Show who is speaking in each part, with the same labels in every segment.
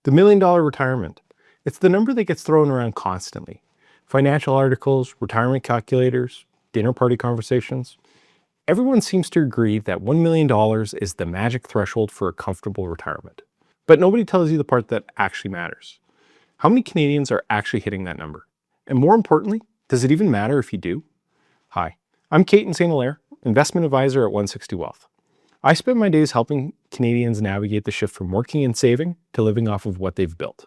Speaker 1: The $1 million retirement. It's the number that gets thrown around constantly. Financial articles, retirement calculators, dinner party conversations. Everyone seems to agree that $1 million is the magic threshold for a comfortable retirement. But nobody tells you the part that actually matters. How many Canadians are actually hitting that number? And more importantly, does it even matter if you do? Hi, I'm Kate St. Hilaire, investment advisor at 160 Wealth. I spend my days helping Canadians navigate the shift from working and saving to living off of what they've built.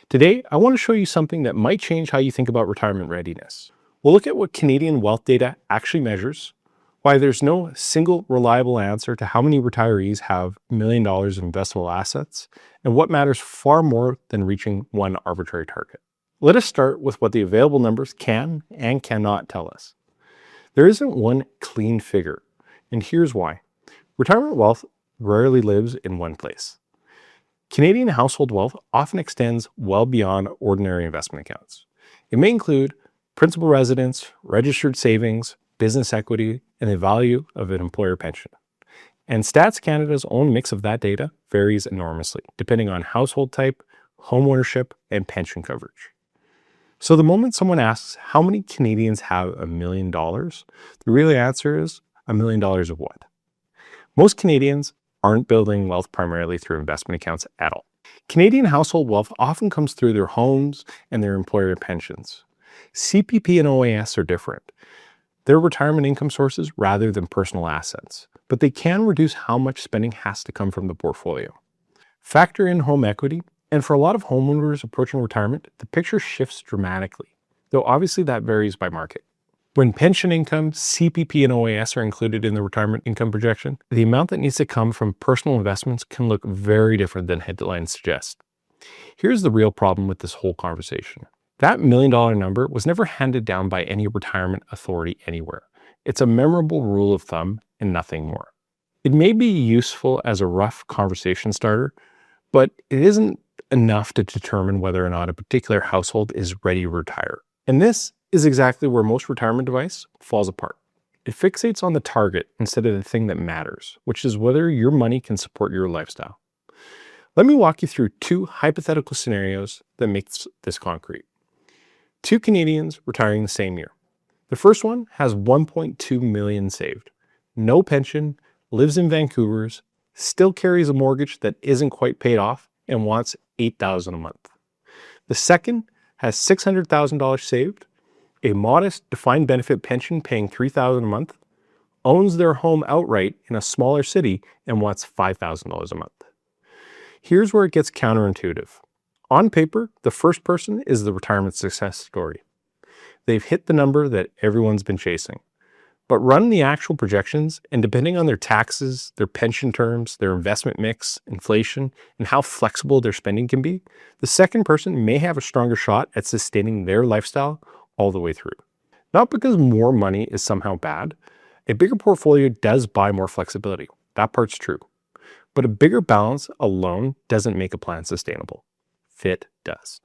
Speaker 1: Today, I want to show you something that might change how you think about retirement readiness. We'll look at what Canadian wealth data actually measures, why there's no single reliable answer to how many retirees have $1 million of investable assets, and what matters far more than reaching one arbitrary target. Let us start with what the available numbers can and cannot tell us. There isn't one clean figure, and here's why. Retirement wealth rarely lives in one place. Canadian household wealth often extends well beyond ordinary investment accounts. It may include principal residence, registered savings, business equity, and the value of an employer pension. And Stats Canada's own mix of that data varies enormously, depending on household type, home ownership, and pension coverage. So the moment someone asks how many Canadians have $1 million, the real answer is $1 million of what? Most Canadians aren't building wealth primarily through investment accounts at all. Canadian household wealth often comes through their homes and their employer pensions. CPP and OAS are different. They're retirement income sources rather than personal assets, but they can reduce how much spending has to come from the portfolio. Factor in home equity, and for a lot of homeowners approaching retirement, the picture shifts dramatically, though obviously that varies by market. When pension income, CPP, and OAS are included in the retirement income projection, the amount that needs to come from personal investments can look very different than headlines suggest. Here's the real problem with this whole conversation. That $1 million number was never handed down by any retirement authority anywhere. It's a memorable rule of thumb and nothing more. It may be useful as a rough conversation starter, but it isn't enough to determine whether or not a particular household is ready to retire. And this is exactly where most retirement advice falls apart. It fixates on the target instead of the thing that matters, which is whether your money can support your lifestyle. Let me walk you through two hypothetical scenarios that make this concrete. Two Canadians retiring the same year. The first one has $1.2 million saved, no pension, lives in Vancouver's, still carries a mortgage that isn't quite paid off, and wants $8,000 a month. The second has $600,000 saved, a modest defined benefit pension paying $3,000 a month, owns their home outright in a smaller city, and wants $5,000 a month. Here's where it gets counterintuitive. On paper, the first person is the retirement success story. They've hit the number that everyone's been chasing. But run the actual projections, and depending on their taxes, their pension terms, their investment mix, inflation, and how flexible their spending can be, the second person may have a stronger shot at sustaining their lifestyle all the way through. Not because more money is somehow bad. A bigger portfolio does buy more flexibility. That part's true. But a bigger balance alone doesn't make a plan sustainable. Fit does.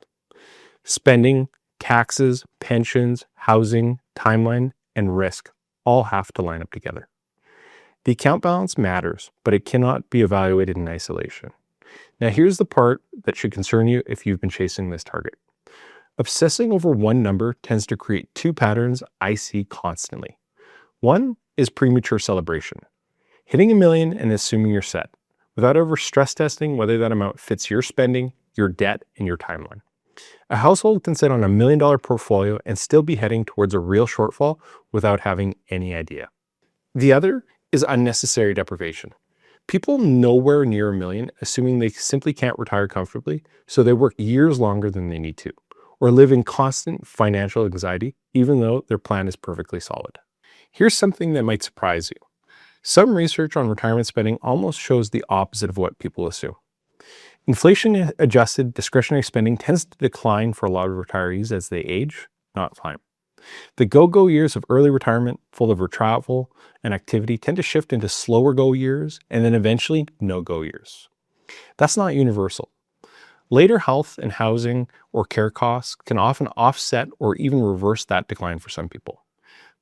Speaker 1: Spending, taxes, pensions, housing, timeline, and risk all have to line up together. The account balance matters, but it cannot be evaluated in isolation. Now here's the part that should concern you if you've been chasing this target. Obsessing over one number tends to create two patterns I see constantly. One is premature celebration. Hitting $1 million and assuming you're set, without ever stress testing whether that amount fits your spending, your debt, and your timeline. A household can sit on $1 million portfolio and still be heading towards a real shortfall without having any idea. The other is unnecessary deprivation. People nowhere near $1 million assuming they simply can't retire comfortably, so they work years longer than they need to, or live in constant financial anxiety even though their plan is perfectly solid. Here's something that might surprise you. Some research on retirement spending almost shows the opposite of what people assume. Inflation-adjusted discretionary spending tends to decline for a lot of retirees as they age, not climb. The go-go years of early retirement, full of travel and activity, tend to shift into slower go years and then eventually no-go years. That's not universal. Later health and housing or care costs can often offset or even reverse that decline for some people.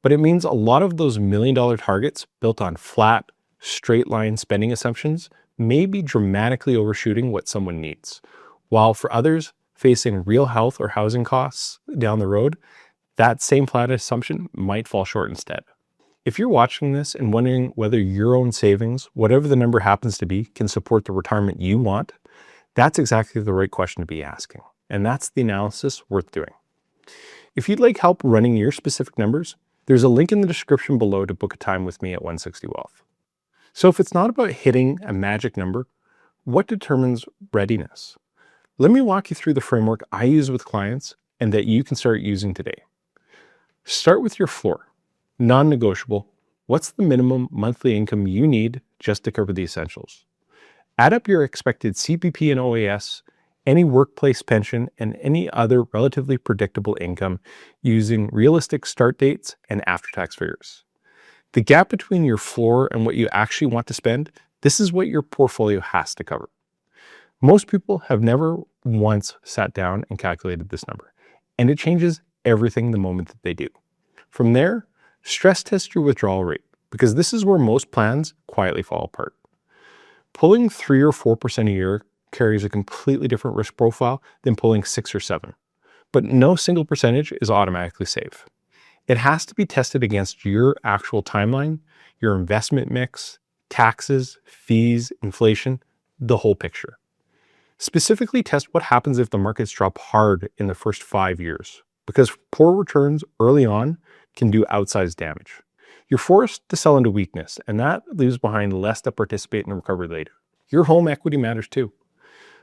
Speaker 1: But it means a lot of those $1 million targets built on flat, straight line spending assumptions may be dramatically overshooting what someone needs, While for others facing real health or housing costs down the road, that same plan assumption might fall short instead. If you're watching this and wondering whether your own savings, whatever the number happens to be, can support the retirement you want, that's exactly the right question to be asking. And that's the analysis worth doing. If you'd like help running your specific numbers, there's a link in the description below to book a time with me at 160 Wealth. So if it's not about hitting a magic number, what determines readiness? Let me walk you through the framework I use with clients and that you can start using today. Start with your floor. Non-negotiable. What's the minimum monthly income you need just to cover the essentials? Add up your expected CPP and OAS, any workplace pension, and any other relatively predictable income using realistic start dates and after-tax figures. The gap between your floor and what you actually want to spend, this is what your portfolio has to cover. Most people have never once sat down and calculated this number, and it changes everything the moment that they do. From there, stress test your withdrawal rate, because this is where most plans quietly fall apart. Pulling 3 or 4% a year carries a completely different risk profile than pulling 6 or 7, but no single percentage is automatically safe. It has to be tested against your actual timeline, your investment mix, taxes, fees, inflation, the whole picture. Specifically test what happens if the markets drop hard in the first 5 years, because poor returns early on can do outsized damage. You're forced to sell into weakness, and that leaves behind less to participate in recovery later. Your home equity matters too,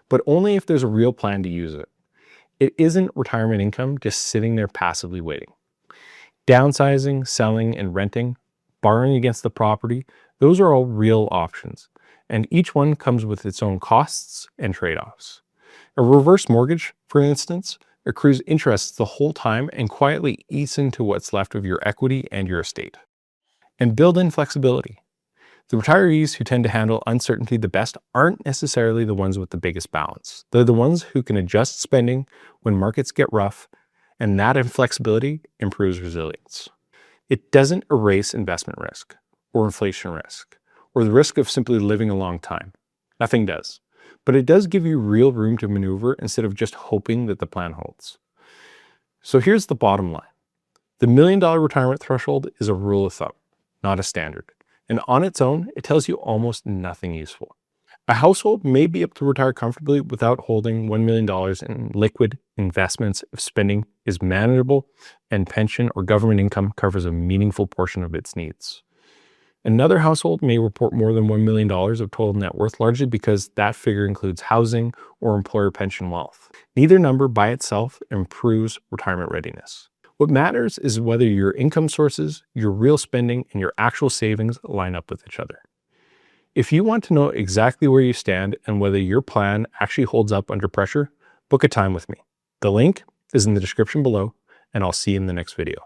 Speaker 1: but only if there's a real plan to use it. It isn't retirement income just sitting there passively waiting. Downsizing, selling, and renting, borrowing against the property, those are all real options, and each one comes with its own costs and trade-offs. A reverse mortgage, for instance, accrues interest the whole time and quietly eats into what's left of your equity and your estate. And build in flexibility. The retirees who tend to handle uncertainty the best aren't necessarily the ones with the biggest balance. They're the ones who can adjust spending when markets get rough, and that inflexibility improves resilience. It doesn't erase investment risk, or inflation risk, or the risk of simply living a long time. Nothing does. But it does give you real room to maneuver instead of just hoping that the plan holds. So here's the bottom line. The $1 million retirement threshold is a rule of thumb, not a standard. And on its own, it tells you almost nothing useful. A household may be able to retire comfortably without holding $1 million in liquid investments if spending is manageable and pension or government income covers a meaningful portion of its needs. Another household may report more than $1 million of total net worth, largely because that figure includes housing or employer pension wealth. Neither number by itself improves retirement readiness. What matters is whether your income sources, your real spending, and your actual savings line up with each other. If you want to know exactly where you stand and whether your plan actually holds up under pressure, book a time with me. The link is in the description below, and I'll see you in the next video.